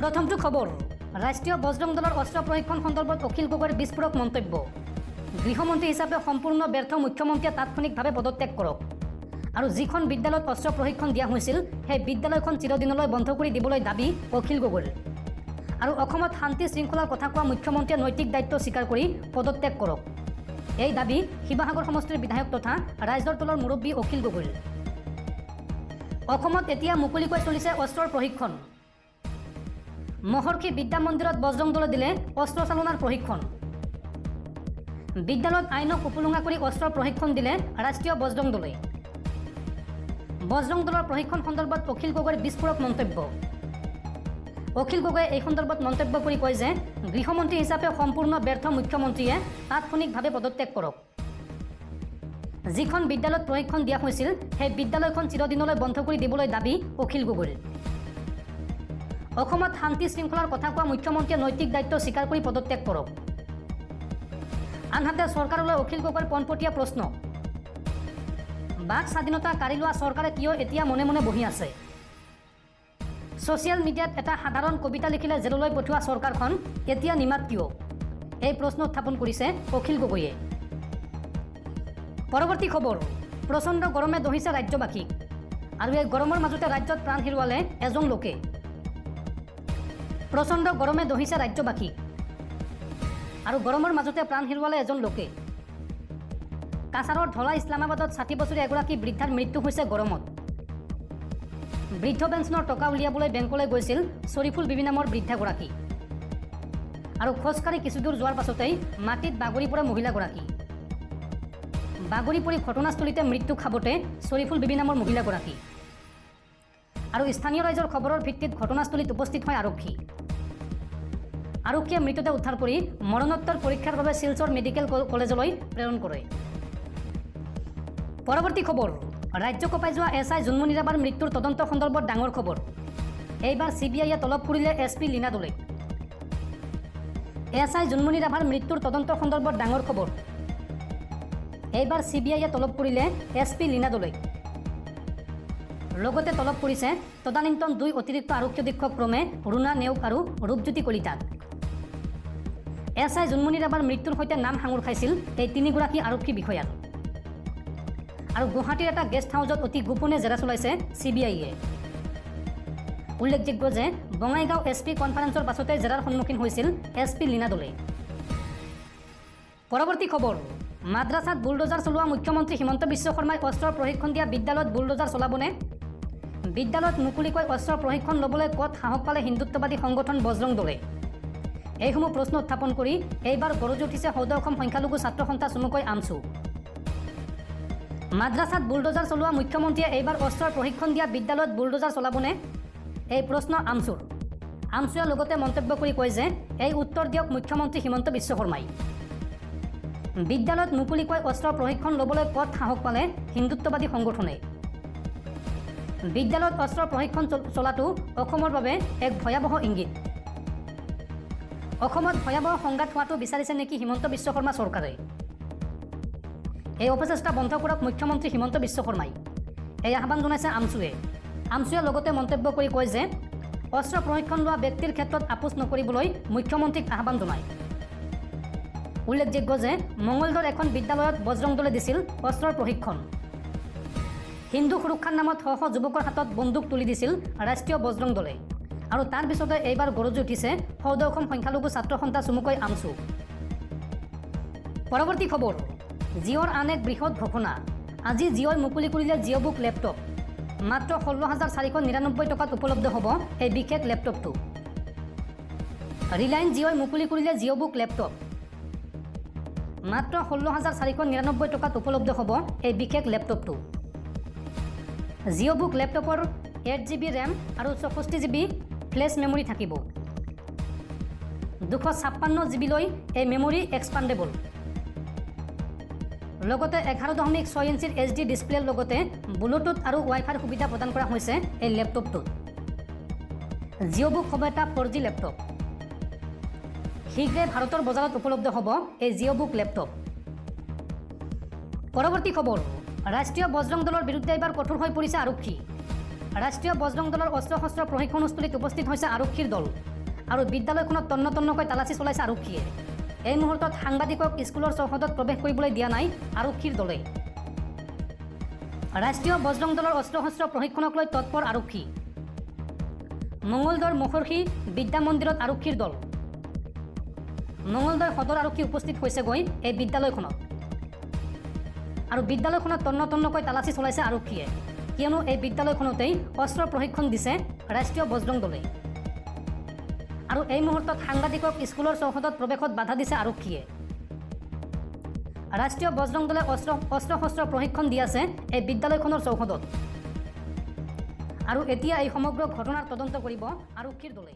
प्रथमটো खबर राष्ट्रीय बजरंग दলৰ অস্ত্ৰ প্ৰশিক্ষণ সন্দৰ্ভত অখিল গগৈৰ বিস্ফোৰক মন্তব্য গৃহমন্ত্ৰী হিচাপে সম্পূৰ্ণ ব্যৰ্থ মুখ্যমন্ত্ৰীয়ে তাৎক্ষণিকভাৱে পদত্যাগ কৰক আৰু যিখন বিদ্যালয়ত অস্ত্ৰ প্ৰশিক্ষণ দিয়া হৈছিল সেই বিদ্যালয়খন চিৰদিনলৈ বন্ধ কৰি দিবলৈ দাবী অখিল গগৈৰ আৰু অসমত শান্তি শৃংখলাৰ কথা কোৱা মুখ্যমন্ত্ৰীয়ে নৈতিক দায়িত্ব স্বীকাৰ কৰি পদত্যাগ কৰক এই দাবী শিৱসাগৰ সমষ্টিৰ বিধায়ক তথা ৰাইজৰ দলৰ মুৰব্বী অখিল গগৈৰ অসমত এতিয়া মুকলিকৈ চলিছে অস্ত্ৰৰ প্ৰশিক্ষণ মহৰ্ষি বিদ্যা মন্দিৰত বজৰং দলে দিলে অস্ত্ৰ চালনাৰ প্ৰশিক্ষণ বিদ্যালয়ত আইনক উপলুঙা কৰি অস্ত্ৰৰ প্ৰশিক্ষণ দিলে ৰাষ্ট্ৰীয় বজৰং দলে বজৰং দলৰ প্ৰশিক্ষণ সন্দৰ্ভত অখিল গগৈৰ বিস্ফোৰক মন্তব্য অখিল গগৈয়ে এই সন্দৰ্ভত মন্তব্য কৰি কয় যে গৃহমন্ত্ৰী হিচাপে সম্পূৰ্ণ ব্যৰ্থ মুখ্যমন্ত্ৰীয়ে তাৎক্ষণিকভাৱে পদত্যাগ কৰক যিখন বিদ্যালয়ত প্ৰশিক্ষণ দিয়া হৈছিল সেই বিদ্যালয়খন চিৰদিনলৈ বন্ধ কৰি দিবলৈ দাবী অখিল গগৈৰ অসমত শান্তি শৃংখলাৰ কথা কোৱা মুখ্যমন্ত্ৰীয়ে নৈতিক দায়িত্ব স্বীকাৰ কৰি পদত্যাগ কৰক আনহাতে চৰকাৰলৈ অখিল গগৈৰ পোনপটীয়া প্ৰশ্ন বাক স্বাধীনতা কাঢ়ি লোৱা চৰকাৰে কিয় এতিয়া মনে মনে বহি আছে ছ'চিয়েল মিডিয়াত এটা সাধাৰণ কবিতা লিখিলে জেললৈ পঠোৱা চৰকাৰখন এতিয়া নিমাত কিয় এই প্ৰশ্ন উত্থাপন কৰিছে অখিল গগৈয়ে পৰৱৰ্তী খবৰ প্ৰচণ্ড গৰমে দহিছে ৰাজ্যবাসীক আৰু এই গৰমৰ মাজতে ৰাজ্যত প্ৰাণ হেৰুৱালে এজন লোকে প্ৰচণ্ড গৰমে দহিছে ৰাজ্যবাসীক আৰু গৰমৰ মাজতে প্ৰাণ হেৰুৱালে এজন লোকে কাছাৰৰ ধলা ইছলামাবাদত ৬০ বছৰীয়া এগৰাকী বৃদ্ধাৰ মৃত্যু হৈছে গৰমত বৃদ্ধ পেঞ্চনৰ টকা উলিয়াবলৈ বেংকলৈ গৈছিল চৰিফুল বিবি নামৰ বৃদ্ধাগৰাকী আৰু খোজকাঢ়ি কিছুদূৰ যোৱাৰ পাছতেই মাটিত বাগৰি পৰে মহিলাগৰাকী বাগৰি পৰি ঘটনাস্থলীতে মৃত্যু খাবতে চৰিফুল বিবি নামৰ মহিলাগৰাকী আৰু স্থানীয় ৰাইজৰ খবৰৰ ভিত্তিত ঘটনাস্থলীত উপস্থিত হয় আৰক্ষীয়ে মৃতদেহ উদ্ধাৰ কৰি মৰণোত্তৰ পৰীক্ষাৰ বাবে শিলচৰ মেডিকেল কলেজলৈ প্ৰেৰণ কৰে পৰৱৰ্তী খবৰ ৰাজ্য কঁপাই যোৱা এছ আই জোনমণি ৰাভাৰ মৃত্যুৰ তদন্ত সন্দৰ্ভত ডাঙৰ খবৰ এইবাৰ চিবিআইয়ে তলব কৰিলে SP লীনা দলেক এছ আই জোনমণি ৰাভাৰ মৃত্যুৰ তদন্ত সন্দৰ্ভত ডাঙৰ খবৰ এইবাৰ চিবিআইয়ে তলব কৰিলে SP লীনা দলেক লগতে তলব কৰিছে তদানীন্তন 2 অতিৰিক্ত আৰক্ষী অধীক্ষক ক্ৰমে ৰুণা নেওগ আৰু ৰূপজ্যোতি কলিতাক এছ আই জোনমণি ৰাভাৰ মৃত্যুৰ সৈতে নাম সাঙুৰ খাইছিল এই 3গৰাকী আৰক্ষী বিষয়াৰ আৰু গুৱাহাটীৰ এটা গেষ্ট হাউচত অতি গোপনে জেৰা চলাইছে চিবিআইয়ে উল্লেখযোগ্য যে বঙাইগাঁও SP কনফাৰেন্সৰ পাছতে জেৰাৰ সন্মুখীন হৈছিল SP লীনা দলে পৰৱৰ্তী খবৰ মাদ্ৰাছাত বুলডোজাৰ চলোৱা মুখ্যমন্ত্ৰী হিমন্ত বিশ্ব শৰ্মাই অস্ত্ৰৰ প্ৰশিক্ষণ দিয়া বিদ্যালয়ত বুলডোজাৰ চলাবনে বিদ্যালয়ত মুকলিকৈ অস্ত্ৰৰ প্ৰশিক্ষণ ল'বলৈ ক'ত সাহস পালে হিন্দুত্ববাদী সংগঠন বজৰং দলে এইসমূহ প্ৰশ্ন উত্থাপন কৰি এইবাৰ গৰজি উঠিছে সদৌ অসম সংখ্যালঘু ছাত্ৰ সন্থা চমুকৈ আমছু মাদ্ৰাছাত বুলডোজাৰ চলোৱা মুখ্যমন্ত্ৰীয়ে এইবাৰ অস্ত্ৰৰ প্ৰশিক্ষণ দিয়া বিদ্যালয়ত বুলডোজাৰ চলাবনে এই প্ৰশ্ন আমছুৱে লগতে মন্তব্য কৰি কয় যে এই উত্তৰ দিয়ক মুখ্যমন্ত্ৰী হিমন্ত বিশ্ব শৰ্মাই বিদ্যালয়ত মুকলিকৈ অস্ত্ৰৰ প্ৰশিক্ষণ ল'বলৈ ক'ত সাহস পালে হিন্দুত্ববাদী সংগঠনে বিদ্যালয়ত অস্ত্ৰৰ প্ৰশিক্ষণ চলাটো অসমৰ বাবে এক ভয়াৱহ ইংগিত অসমত ভয়াৱহ সংঘাত হোৱাটো বিচাৰিছে নেকি হিমন্ত বিশ্ব শৰ্মা চৰকাৰে এই অপচেষ্টা বন্ধ কৰক মুখ্যমন্ত্ৰী হিমন্ত বিশ্ব শৰ্মাই এই আহ্বান জনাইছে আমছুৱে লগতে মন্তব্য কৰি কয় যে অস্ত্ৰ প্ৰশিক্ষণ লোৱা ব্যক্তিৰ ক্ষেত্ৰত আপোচ নকৰিবলৈ মুখ্যমন্ত্ৰীক আহ্বান জনায় উল্লেখযোগ্য যে মঙলদৈৰ এখন বিদ্যালয়ত বজৰং দলে দিছিল অস্ত্ৰৰ প্ৰশিক্ষণ হিন্দু সুৰক্ষাৰ নামত শ শ যুৱকৰ হাতত বন্দুক তুলি দিছিল ৰাষ্ট্ৰীয় বজৰং দলে আৰু তাৰ পিছতে এইবাৰ গৰজি উঠিছে সদৌ অসম সংখ্যালঘু ছাত্ৰ সন্থা চমুকৈ আমছু পৰৱৰ্তী খবৰ জিঅ'ৰ আন এক বৃহৎ ঘোষণা আজি জিঅ'ই মুকলি কৰিলে জিঅ' বুক লেপটপ মাত্ৰ 16,499 টকাত উপলব্ধ হ'ব এই বিশেষ লেপটপটো ৰিলায়েন্স জিঅ'ই মুকলি কৰিলে জিঅ' বুক লেপটপ মাত্ৰ 16,499 টকাত উপলব্ধ হ'ব এই বিশেষ লেপটপটো জিঅ' বুক লেপটপৰ 8GB ৰেম আৰু 64GB ফ্লেছ মেমৰি থাকিব 256GB লৈ এই মেমৰি এক্সপাণ্ডেবল লগতে 11.6 ইঞ্চিৰ HD ডিছপ্লেৰ লগতে ব্লুটুথ আৰু ৱাইফাইৰ সুবিধা প্ৰদান কৰা হৈছে এই লেপটপটোত জিঅ' বুক হ'ব এটা 4G লেপটপ শীঘ্ৰে ভাৰতৰ বজাৰত উপলব্ধ হ'ব এই জিঅ' বুক লেপটপ পৰৱৰ্তী খবৰ ৰাষ্ট্ৰীয় বজৰং দলৰ বিৰুদ্ধে এইবাৰ কঠোৰ হৈ পৰিছে আৰক্ষী ৰাষ্ট্ৰীয় বজৰং দলৰ অস্ত্ৰ শস্ত্ৰ প্ৰশিক্ষণস্থলীত উপস্থিত হৈছে আৰক্ষীৰ দল আৰু বিদ্যালয়খনত তন্ন তন্নকৈ তালাচী চলাইছে আৰক্ষীয়ে। এই মুহূৰ্তত সাংবাদিকক স্কুলৰ চৌহদত প্ৰৱেশ কৰিবলৈ দিয়া নাই আৰক্ষীৰ দলে। ৰাষ্ট্ৰীয় বজৰং দলৰ অস্ত্ৰ শস্ত্ৰ প্ৰশিক্ষণক লৈ তৎপৰ আৰক্ষী। মঙলদৈৰ মুখৰ্ষী বিদ্যা মন্দিৰত আৰক্ষীৰ দল। মঙলদৈ সদৰ আৰক্ষী উপস্থিত হৈছেগৈ এই বিদ্যালয়খনত। আৰু বিদ্যালয়খনত তন্ন তন্নকৈ তালাচী চলাইছে আৰক্ষীয়ে, কিয়নো এই বিদ্যালয়খনতেই অস্ত্ৰ প্ৰশিক্ষণ দিছে ৰাষ্ট্ৰীয় বজৰং দলে। আৰু এই মুহূৰ্তত সাংবাদিকক স্কুলৰ চৌহদত প্ৰৱেশত বাধা দিছে আৰক্ষীয়ে। ৰাষ্ট্ৰীয় বজৰং দলে অস্ত্ৰ শস্ত্ৰ প্ৰশিক্ষণ দি আছে এই বিদ্যালয়খনৰ চৌহদত। আৰু এতিয়া এই সমগ্ৰ ঘটনাৰ তদন্ত কৰিব আৰক্ষীৰ দলে।